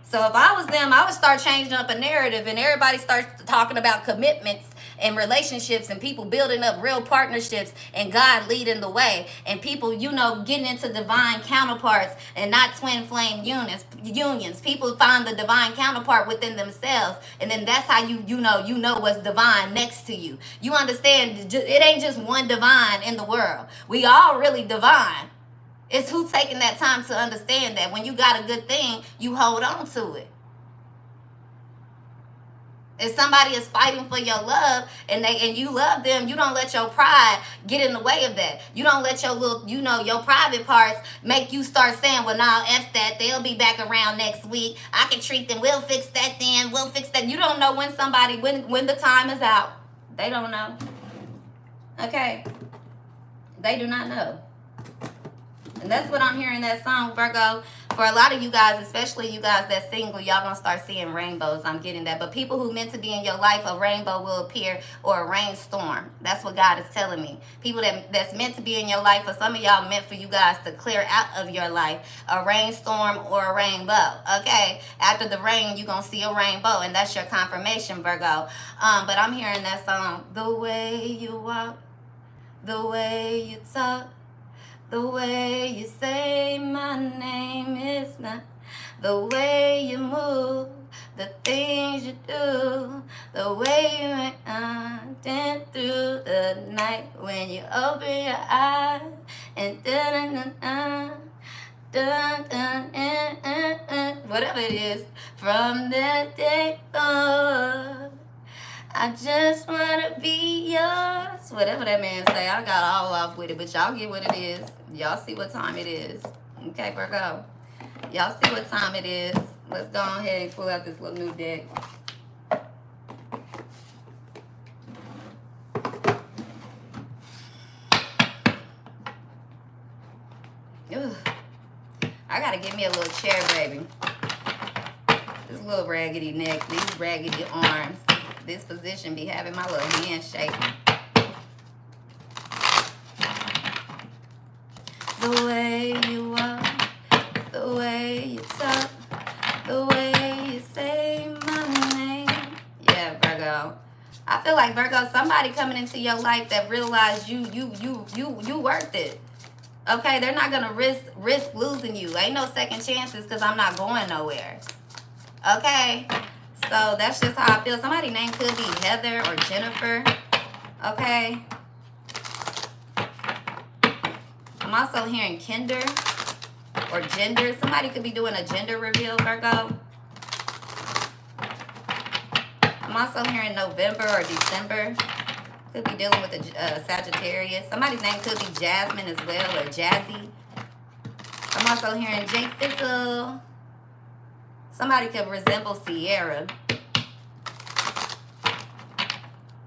So if I was them, I would start changing up a narrative, and everybody starts talking about commitments and relationships and people building up real partnerships and God leading the way, and people, getting into divine counterparts and not twin flame unions. People find the divine counterpart within themselves, and then that's how you know what's divine next to you. You understand? It ain't just one divine in the world. We all really divine. It's who taking that time to understand that when you got a good thing, you hold on to it. If somebody is fighting for your love and you love them, you don't let your pride get in the way of that. You don't let your little, your private parts make you start saying, well, nah, F that. They'll be back around next week. I can treat them. We'll fix that then. We'll fix that. You don't know when when the time is out. They don't know. Okay? They do not know. And that's what I'm hearing that song, Virgo. For a lot of you guys, especially you guys that's single, y'all gonna start seeing rainbows. I'm getting that. But people who meant to be in your life, a rainbow will appear, or a rainstorm. That's what God is telling me. People that's meant to be in your life, or some of y'all meant for you guys to clear out of your life, a rainstorm or a rainbow. Okay? After the rain, you're gonna see a rainbow, and that's your confirmation, Virgo. But I'm hearing that song. The way you walk, the way you talk, the way you say my name is not, the way you move, the things you do, the way you make through the night when you open your eyes and whatever it is, from that day forward, I just wanna be yours. Whatever that man say, I got all off with it, but y'all get what it is. Y'all see what time it is. Okay, Virgo. Y'all see what time it is. Let's go ahead and pull out this little new deck. Ugh. I gotta give me a little chair, baby. This little raggedy neck, these raggedy arms. This position be having my little hand shaking. The way you walk, the way you talk, the way you say my name. Yeah, Virgo. I feel like, Virgo, somebody coming into your life that realized you worth it. Okay, they're not gonna risk losing you. Ain't no second chances, because I'm not going nowhere. Okay. So that's just how I feel. Somebody's name could be Heather or Jennifer. Okay. also hearing kinder or gender. Somebody could be doing a gender reveal, Virgo. I'm also hearing November or December. Could be dealing with a Sagittarius. Somebody's name could be Jasmine as well, or Jazzy. I'm also hearing Jake Fizzle. Somebody could resemble Sierra.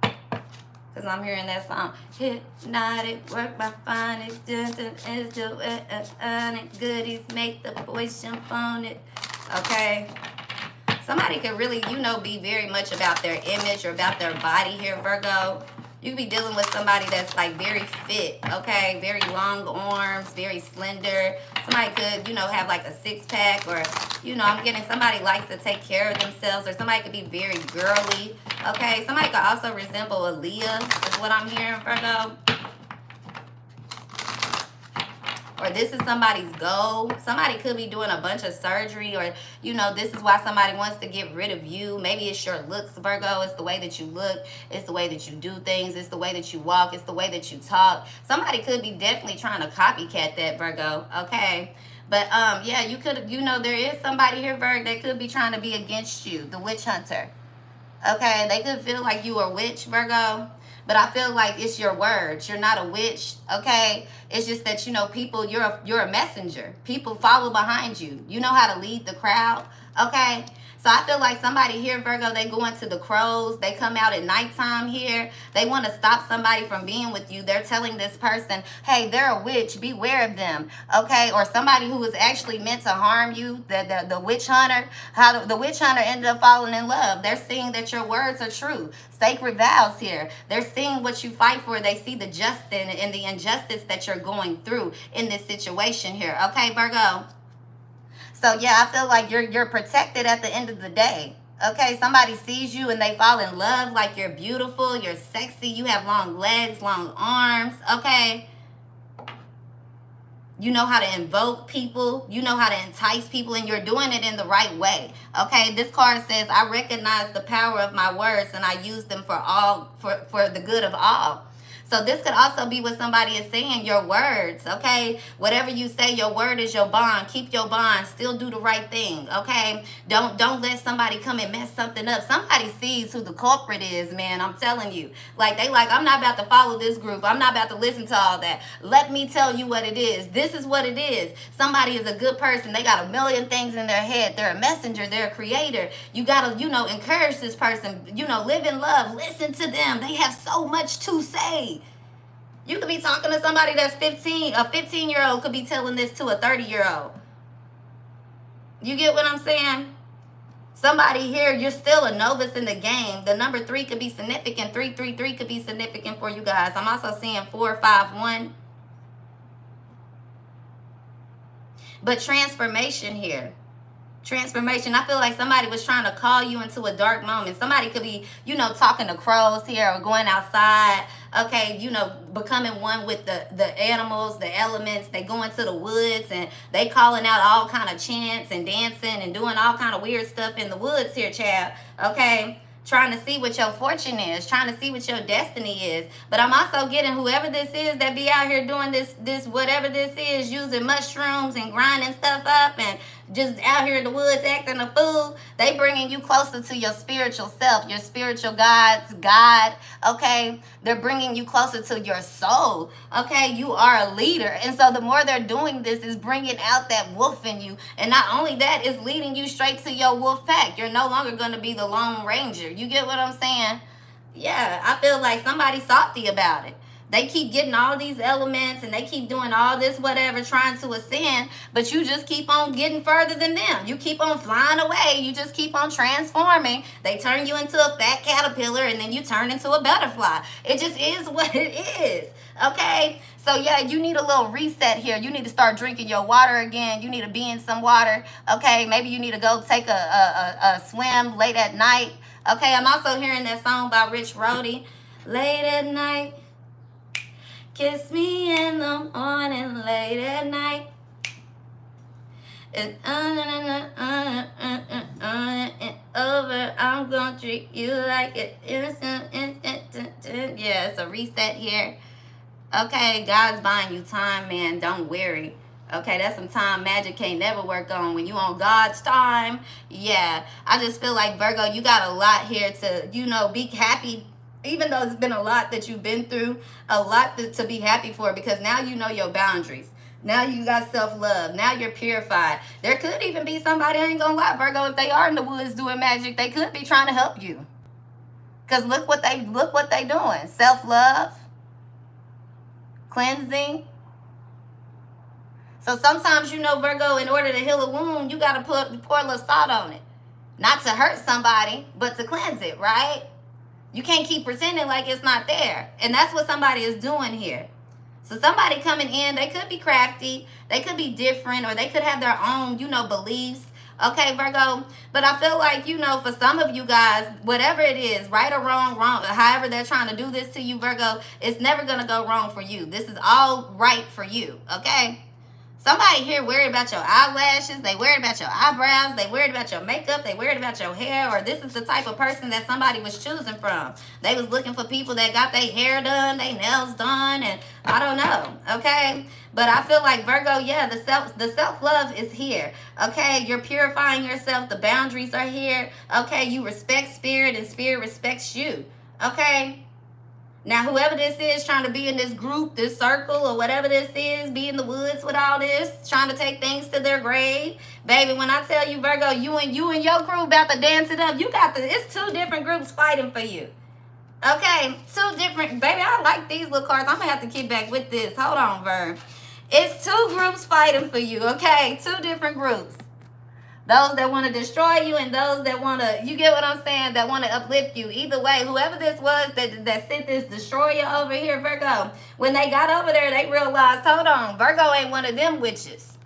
Because I'm hearing that song. Hypnotic, work my finest, is the goodies, make the boys jump on it. Okay. Somebody could really, you know, be very much about their image or about their body here, Virgo. You could be dealing with somebody that's like very fit, okay? Very long arms, very slender. Somebody could, you know, have like a six-pack, or, you know, I'm getting somebody likes to take care of themselves, or somebody could be very girly, okay? Somebody could also resemble a Leah, is what I'm hearing, Virgo. Or this is somebody's goal. Somebody could be doing a bunch of surgery, or, you know, this is why somebody wants to get rid of you. Maybe it's your looks, Virgo. It's the way that you look. It's the way that you do things. It's the way that you walk. It's the way that you talk. Somebody could be definitely trying to copycat that, Virgo, okay? But, yeah, you could, you know, there is somebody here, Virgo, that could be trying to be against you, the witch hunter, okay? They could feel like you are a witch, Virgo. But I feel like it's your words. You're not a witch, okay? It's just that, you know, people, you're a messenger. People follow behind you. You know how to lead the crowd, okay? So I feel like somebody here, Virgo, they go into the crows. They come out at nighttime here. They want to stop somebody from being with you. They're telling this person, hey, they're a witch. Beware of them, okay? Or somebody who was actually meant to harm you, the witch hunter. How the witch hunter ended up falling in love. They're seeing that your words are true. Sacred vows here. They're seeing what you fight for. They see the justice and the injustice that you're going through in this situation here, okay, Virgo? So, yeah, I feel like you're protected at the end of the day. Okay, somebody sees you and they fall in love, like you're beautiful, you're sexy, you have long legs, long arms, okay? You know how to invoke people, you know how to entice people, and you're doing it in the right way, okay? This card says, I recognize the power of my words and I use them for the good of all. So this could also be what somebody is saying, your words, okay? Whatever you say, your word is your bond. Keep your bond. Still do the right thing, okay? Don't let somebody come and mess something up. Somebody sees who the culprit is, man. I'm telling you. Like, they like, I'm not about to follow this group. I'm not about to listen to all that. Let me tell you what it is. This is what it is. Somebody is a good person. They got a million things in their head. They're a messenger. They're a creator. You got to, you know, encourage this person. You know, live in love. Listen to them. They have so much to say. You could be talking to somebody that's 15. A 15-year-old could be telling this to a 30-year-old. You get what I'm saying? Somebody here, you're still a novice in the game. The number 3 could be significant. 333 could be significant for you guys. I'm also seeing 451. But transformation here. Transformation. I feel like somebody was trying to call you into a dark moment. Somebody could be, you know, talking to crows here or going outside. Okay, you know, becoming one with the animals, the elements. They go into the woods and they calling out all kind of chants and dancing and doing all kind of weird stuff in the woods here, child. Okay, trying to see what your fortune is, trying to see what your destiny is. But I'm also getting whoever this is that be out here doing this whatever this is, using mushrooms and grinding stuff up and just out here in the woods acting a fool. They bringing you closer to your spiritual self, your spiritual God, okay? They're bringing you closer to your soul, okay? You are a leader. And so the more they're doing this is bringing out that wolf in you. And not only that, it's leading you straight to your wolf pack. You're no longer going to be the lone ranger. You get what I'm saying? Yeah, I feel like somebody's salty about it. They keep getting all these elements and they keep doing all this whatever, trying to ascend, but you just keep on getting further than them. You keep on flying away. You just keep on transforming. They turn you into a fat caterpillar and then you turn into a butterfly. It just is what it is, okay? So, yeah, you need a little reset here. You need to start drinking your water again. You need to be in some water, okay? Maybe you need to go take a swim late at night, okay? I'm also hearing that song by Rich Roddy, Late at Night. Kiss me in the morning, late at night. It's over. I'm gonna treat you like it. Yeah, it's a reset here. Okay, God's buying you time, man. Don't worry. Okay, that's some time magic can't never work on. When you on God's time, yeah. I just feel like, Virgo, you got a lot here to, be happy. Even though it's been a lot that you've been through, a lot to be happy for, because now you know your boundaries. Now you got self-love. Now you're purified. There could even be somebody, I ain't gonna lie, Virgo, if they are in the woods doing magic, they could be trying to help you. Because look what they doing. Self-love, cleansing. So sometimes, Virgo, in order to heal a wound, you got to pour a little salt on it. Not to hurt somebody, but to cleanse it, right? You can't keep pretending like it's not there. And that's what somebody is doing here. So somebody coming in, they could be crafty, they could be different, or they could have their own, beliefs. Okay, Virgo, but I feel like, for some of you guys, whatever it is, right or wrong, however they're trying to do this to you, Virgo, it's never going to go wrong for you. This is all right for you, okay? Somebody here worried about your eyelashes, they worried about your eyebrows, they worried about your makeup, they worried about your hair, or this is the type of person that somebody was choosing from. They was looking for people that got their hair done, their nails done, and I don't know, okay? But I feel like, Virgo, yeah, the self-love is here, okay? You're purifying yourself, the boundaries are here, okay? You respect spirit, and spirit respects you, okay? Now, whoever this is trying to be in this group, this circle, or whatever this is, be in the woods with all this, trying to take things to their grave. Baby, when I tell you, Virgo, you and your crew about to dance it up, it's two different groups fighting for you. Okay, two different, baby, I like these little cards. I'm going to have to keep back with this. Hold on, Vir. It's two groups fighting for you, okay? Two different groups. Those that want to destroy you and those that want to, you get what I'm saying, that want to uplift you. Either way, whoever this was that sent this destroyer over here, Virgo, when they got over there, they realized, hold on, Virgo ain't one of them witches.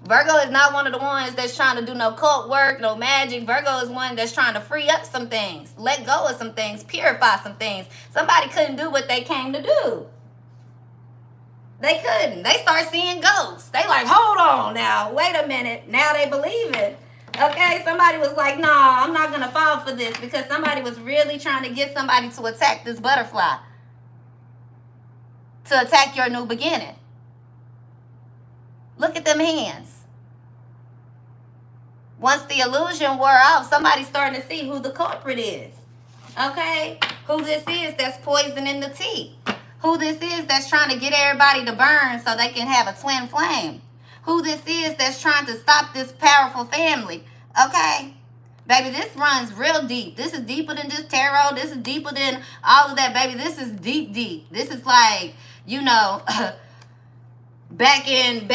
Virgo is not one of the ones that's trying to do no cult work, no magic. Virgo is one that's trying to free up some things, let go of some things, purify some things. Somebody couldn't do what they came to do. They couldn't. They start seeing ghosts. They like, hold on now. Wait a minute. Now they believe it. Okay, somebody was like, nah, I'm not going to fall for this, because somebody was really trying to get somebody to attack this butterfly. To attack your new beginning. Look at them hands. Once the illusion wore off, somebody's starting to see who the culprit is. Okay? Who this is that's poisoning the tea. Who this is that's trying to get everybody to burn so they can have a twin flame. Who this is that's trying to stop this powerful family. Okay? Baby, this runs real deep. This is deeper than just tarot. This is deeper than all of that, baby. This is deep, deep. This is like, back in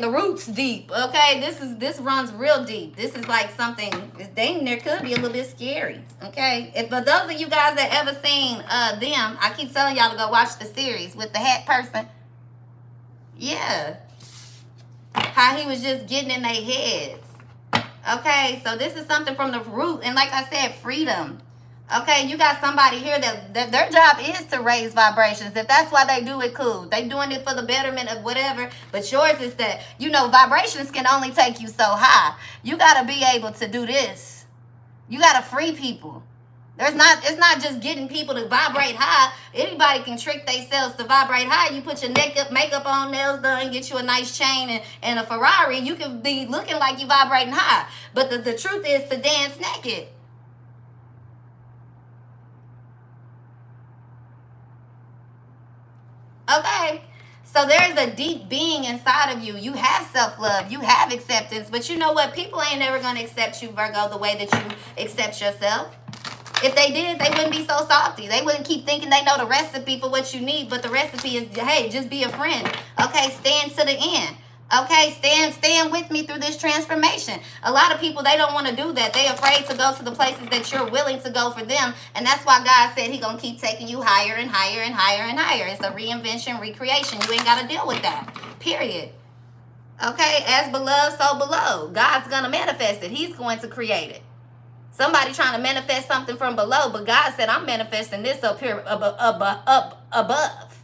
the roots deep. Okay? This runs real deep. This is like something, dang, there could be a little bit scary. Okay? For those of you guys that ever seen them, I keep telling y'all to go watch the series with the hat person. Yeah. How he was just getting in their heads. Okay? So this is something from the root. And like I said, freedom. Okay, you got somebody here that their job is to raise vibrations. If that's why they do it, cool. They doing it for the betterment of whatever. But yours is that, vibrations can only take you so high. You got to be able to do this. You got to free people. It's not just getting people to vibrate high. Anybody can trick themselves to vibrate high. You put your makeup on, nails done, get you a nice chain and a Ferrari. You can be looking like you vibrating high. But the truth is to dance naked. Okay, so there's a deep being inside of you. You have self-love. You have acceptance. But you know what? People ain't never going to accept you, Virgo, the way that you accept yourself. If they did, they wouldn't be so salty. They wouldn't keep thinking they know the recipe for what you need. But the recipe is, hey, just be a friend. Okay, stand to the end. Okay, stand with me through this transformation. A lot of people, they don't want to do that. They're afraid to go to the places that you're willing to go for them. And that's why God said He's going to keep taking you higher and higher and higher and higher. It's a reinvention, recreation. You ain't got to deal with that. Period. Okay, as beloved, so below. God's going to manifest it. He's going to create it. Somebody trying to manifest something from below, but God said, I'm manifesting this up here, up above.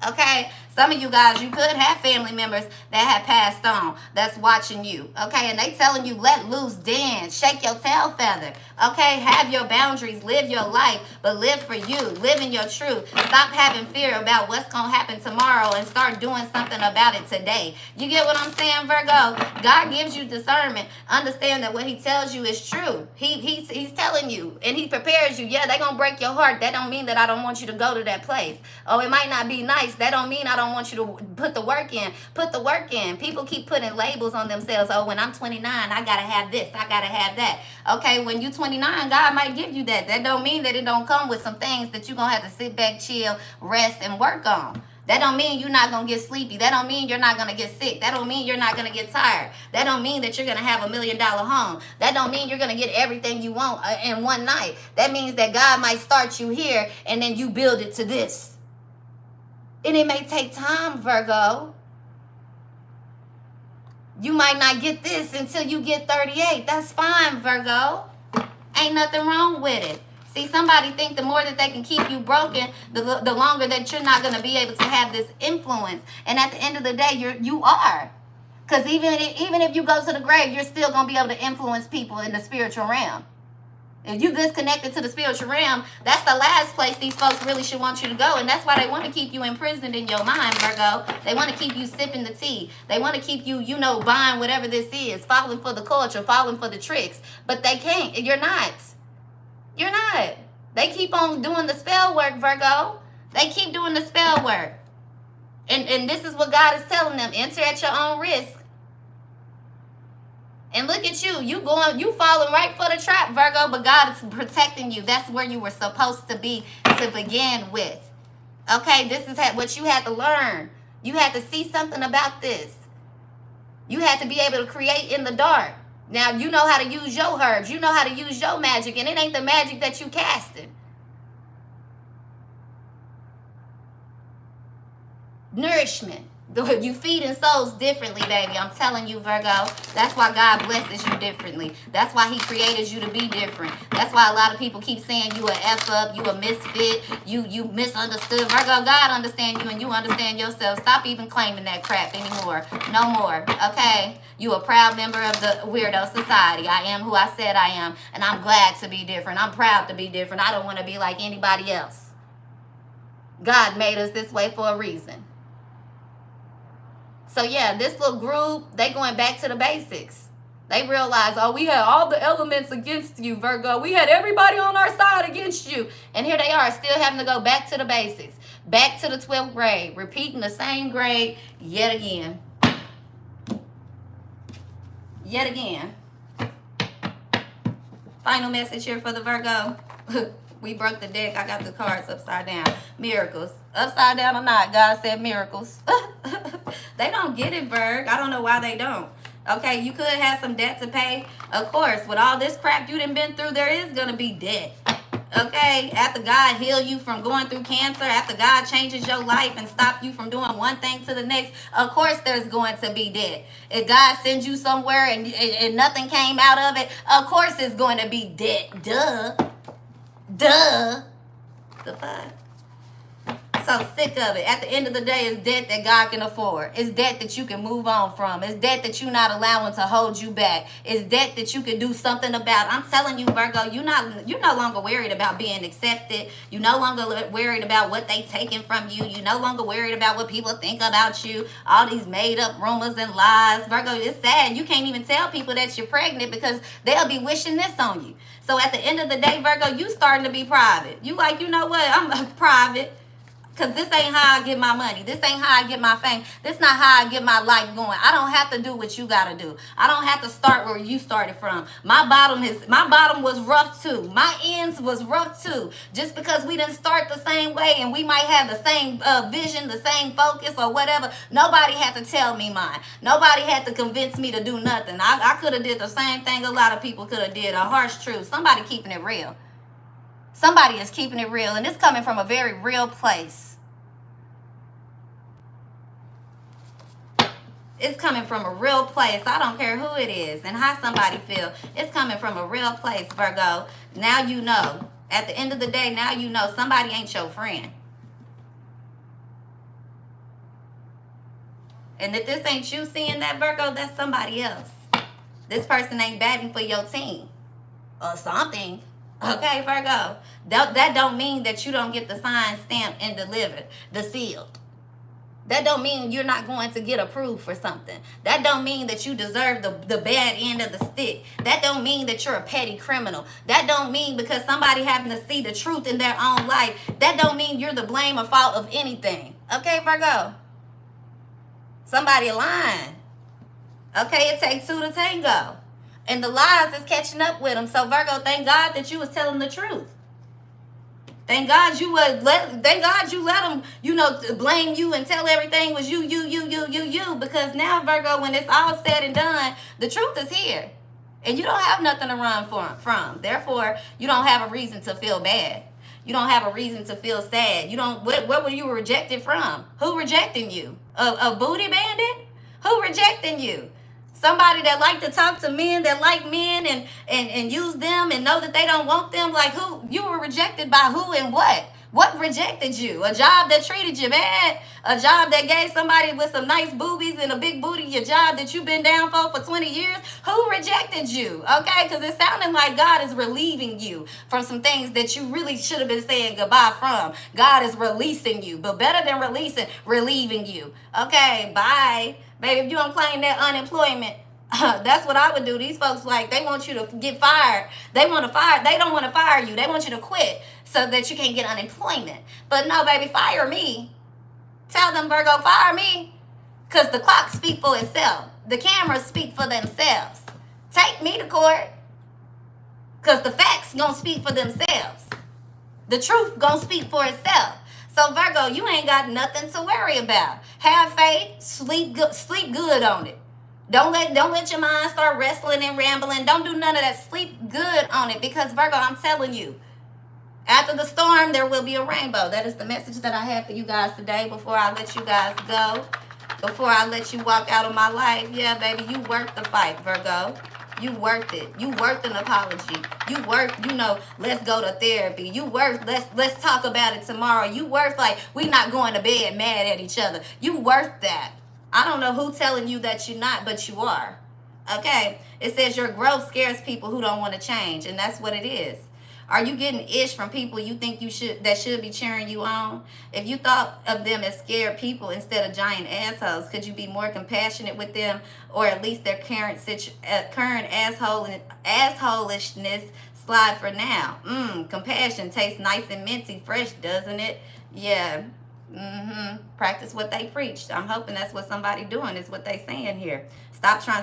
Okay, Some of you guys, you could have family members that have passed on that's watching you, okay? And they telling you, let loose, dance, shake your tail feather, okay? Have your boundaries, live your life, but live for you. Live in your truth. Stop having fear about what's going to happen tomorrow and start doing something about it today. You get what I'm saying, Virgo? God gives you discernment. Understand that what he tells you is true. He's telling you, and he prepares you. Yeah, they're going to break your heart. That don't mean that I don't want you to go to that place. Oh, it might not be nice. That don't mean I don't want you to put the work in. Put the work in. People keep putting labels on themselves. Oh, when I'm 29, I got to have this. I got to have that. Okay, when you're 29, God might give you that. That don't mean that it don't come with some things that you're going to have to sit back, chill, rest, and work on. That don't mean you're not going to get sleepy. That don't mean you're not going to get sick. That don't mean you're not going to get tired. That don't mean that you're going to have $1 million home. That don't mean you're going to get everything you want in one night. That means that God might start you here and then you build it to this. And it may take time, Virgo. You might not get this until you get 38. That's fine, Virgo. Ain't nothing wrong with it. See, somebody think the more that they can keep you broken, the longer that you're not going to be able to have this influence. And at the end of the day, you are. Because even if you go to the grave, you're still going to be able to influence people in the spiritual realm. If you disconnected to the spiritual realm, that's the last place these folks really should want you to go. And that's why they want to keep you imprisoned in your mind, Virgo. They want to keep you sipping the tea. They want to keep you, buying whatever this is, falling for the culture, falling for the tricks. But they can't. You're not. You're not. They keep on doing the spell work, Virgo. They keep doing the spell work. And this is what God is telling them. Enter at your own risk. And look at you. You falling right for the trap, Virgo, but God is protecting you. That's where you were supposed to be to begin with. Okay, this is what you had to learn. You had to see something about this. You had to be able to create in the dark. Now, you know how to use your herbs. You know how to use your magic, and it ain't the magic that you casting. Nourishment. You feeding souls differently, baby. I'm telling you, Virgo. That's why God blesses you differently. That's why he created you to be different. That's why a lot of people keep saying you a F up, you a misfit, you misunderstood. Virgo, God understand you and you understand yourself. Stop even claiming that crap anymore. No more, okay? You a proud member of the weirdo society. I am who I said I am, and I'm glad to be different. I'm proud to be different. I don't want to be like anybody else. God made us this way for a reason. So yeah, this little group, they going back to the basics. They realize, oh, we had all the elements against you, Virgo. We had everybody on our side against you. And here they are, still having to go back to the basics. Back to the 12th grade. Repeating the same grade yet again. Yet again. Final message here for the Virgo. We broke the deck. I got the cards upside down. Miracles. Upside down or not, God said miracles. They don't get it, Virg. I don't know why they don't. Okay, you could have some debt to pay. Of course, with all this crap you done been through, there is going to be debt. Okay, after God heal you from going through cancer, after God changes your life and stop you from doing one thing to the next, of course there's going to be debt. If God sends you somewhere and nothing came out of it, of course it's going to be debt. Duh. The fuck? So sick of it. At the end of the day, it's debt that God can afford. It's debt that you can move on from. It's debt that you're not allowing to hold you back. It's debt that you can do something about. I'm telling you, Virgo, you're no longer worried about being accepted. You're no longer worried about what they taking from you. You're no longer worried about what people think about you. All these made up rumors and lies. Virgo, it's sad. You can't even tell people that you're pregnant because they'll be wishing this on you. So at the end of the day, Virgo, you starting to be private. You like, you know what? I'm private. Because this ain't how I get my money. This ain't how I get my fame. This not how I get my life going. I don't have to do what you got to do. I don't have to start where you started from. My bottom was rough too. My ends was rough too. Just because we didn't start the same way and we might have the same vision, the same focus or whatever, nobody had to tell me mine. Nobody had to convince me to do nothing. I could have did the same thing a lot of people could have did. A harsh truth. Somebody keeping it real. Somebody is keeping it real, and it's coming from a very real place. It's coming from a real place. I don't care who it is and how somebody feel. It's coming from a real place, Virgo. Now you know. At the end of the day, now you know somebody ain't your friend. And if this ain't you seeing that, Virgo, that's somebody else. This person ain't batting for your team or something. Okay, Virgo. That don't mean that you don't get the sign stamped and delivered, the seal. That don't mean you're not going to get approved for something. That don't mean that you deserve the bad end of the stick. That don't mean that you're a petty criminal. That don't mean because somebody having to see the truth in their own life. That don't mean you're the blame or fault of anything. Okay, Virgo? Somebody lying. Okay, it takes two to tango. And the lies is catching up with them. So, Virgo, thank God that you was telling the truth. Thank God you let them, blame you and tell everything was you. Because now, Virgo, when it's all said and done, the truth is here. And you don't have nothing to run from. Therefore, you don't have a reason to feel bad. You don't have a reason to feel sad. What were you rejected from? Who rejecting you? A booty bandit? Who rejecting you? Somebody that like to talk to men, that like men and use them and know that they don't want them. Like who? You were rejected by who and what? What rejected you? A job that treated you bad? A job that gave somebody with some nice boobies and a big booty your job that you've been down for 20 years? Who rejected you? Okay, because it sounded like God is relieving you from some things that you really should have been saying goodbye from. God is releasing you, but better than releasing, relieving you. Okay, bye. Baby, if you don't claim that unemployment, that's what I would do. These folks, like, they want you to get fired. They don't want to fire you. They want you to quit so that you can't get unemployment. But no, baby, fire me. Tell them, Virgo, fire me. Because the clock speak for itself. The cameras speak for themselves. Take me to court. Because the facts going to speak for themselves. The truth going to speak for itself. So, Virgo, you ain't got nothing to worry about. Have faith. Sleep good on it. Don't let your mind start wrestling and rambling. Don't do none of that. Sleep good on it. Because, Virgo, I'm telling you, after the storm, there will be a rainbow. That is the message that I have for you guys today before I let you guys go. Before I let you walk out of my life. Yeah, baby, you worth the fight, Virgo. You worth it. You worth an apology. You worth, let's go to therapy. You worth, let's talk about it tomorrow. You worth, like, we not going to bed mad at each other. You worth that. I don't know who telling you that you're not, but you are. Okay? It says your growth scares people who don't want to change, and that's what it is. Are you getting ish from people you think that should be cheering you on? If you thought of them as scared people instead of giant assholes, could you be more compassionate with them, or at least their current assholishness slide for now? Compassion tastes nice and minty fresh, doesn't it? Yeah. Practice what they preached. I'm hoping that's what somebody doing is what they saying here.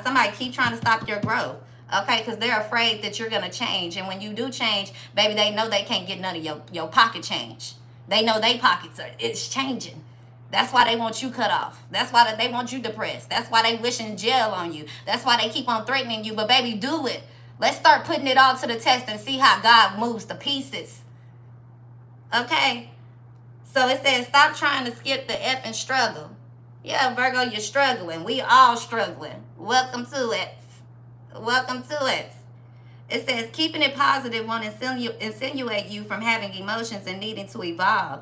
Somebody keep trying to stop your growth. Okay, because they're afraid that you're going to change. And when you do change, baby, they know they can't get none of your pocket change. They know they pockets it's changing. That's why they want you cut off. That's why they want you depressed. That's why they wishing jail on you. That's why they keep on threatening you. But baby, do it. Let's start putting it all to the test and see how God moves the pieces. Okay? So it says, stop trying to skip the effing struggle. Yeah, Virgo, you're struggling. We all struggling. Welcome to it. Welcome to it. It says, keeping it positive won't insinuate you from having emotions and needing to evolve.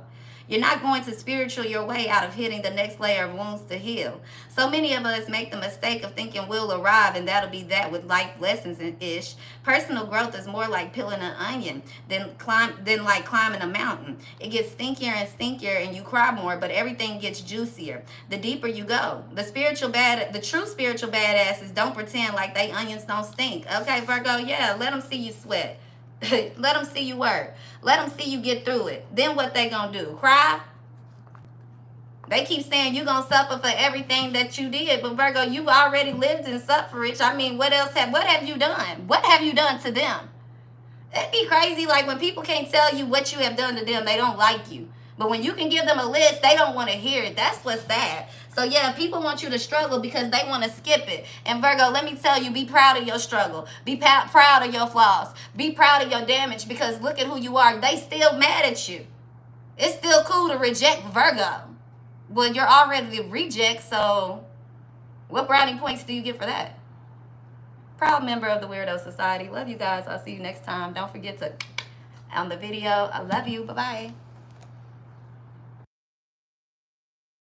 You're not going to spiritual your way out of hitting the next layer of wounds to heal. So many of us make the mistake of thinking we'll arrive and that'll be that with life lessons and ish. Personal growth is more like peeling an onion than like climbing a mountain. It gets stinkier and stinkier and you cry more, but everything gets juicier the deeper you go. The true spiritual badasses don't pretend like they onions don't stink. Okay, Virgo, yeah, let them see you sweat. Let them see you work. Let them see you get through it. Then what they gonna do? Cry? They keep saying you gonna suffer for everything that you did, but Virgo, you already lived in suffrage. I mean, what have you done? What have you done to them? It'd be crazy, like when people can't tell you what you have done to them, they don't like you. But when you can give them a list, they don't want to hear it. That's what's sad. So yeah, people want you to struggle because they want to skip it. And Virgo, let me tell you, be proud of your struggle. Be proud of your flaws. Be proud of your damage, because look at who you are. They still mad at you. It's still cool to reject Virgo. Well, you're already a reject, so what brownie points do you get for that? Proud member of the Weirdo Society. Love you guys. I'll see you next time. Don't forget to on the video. I love you. Bye-bye.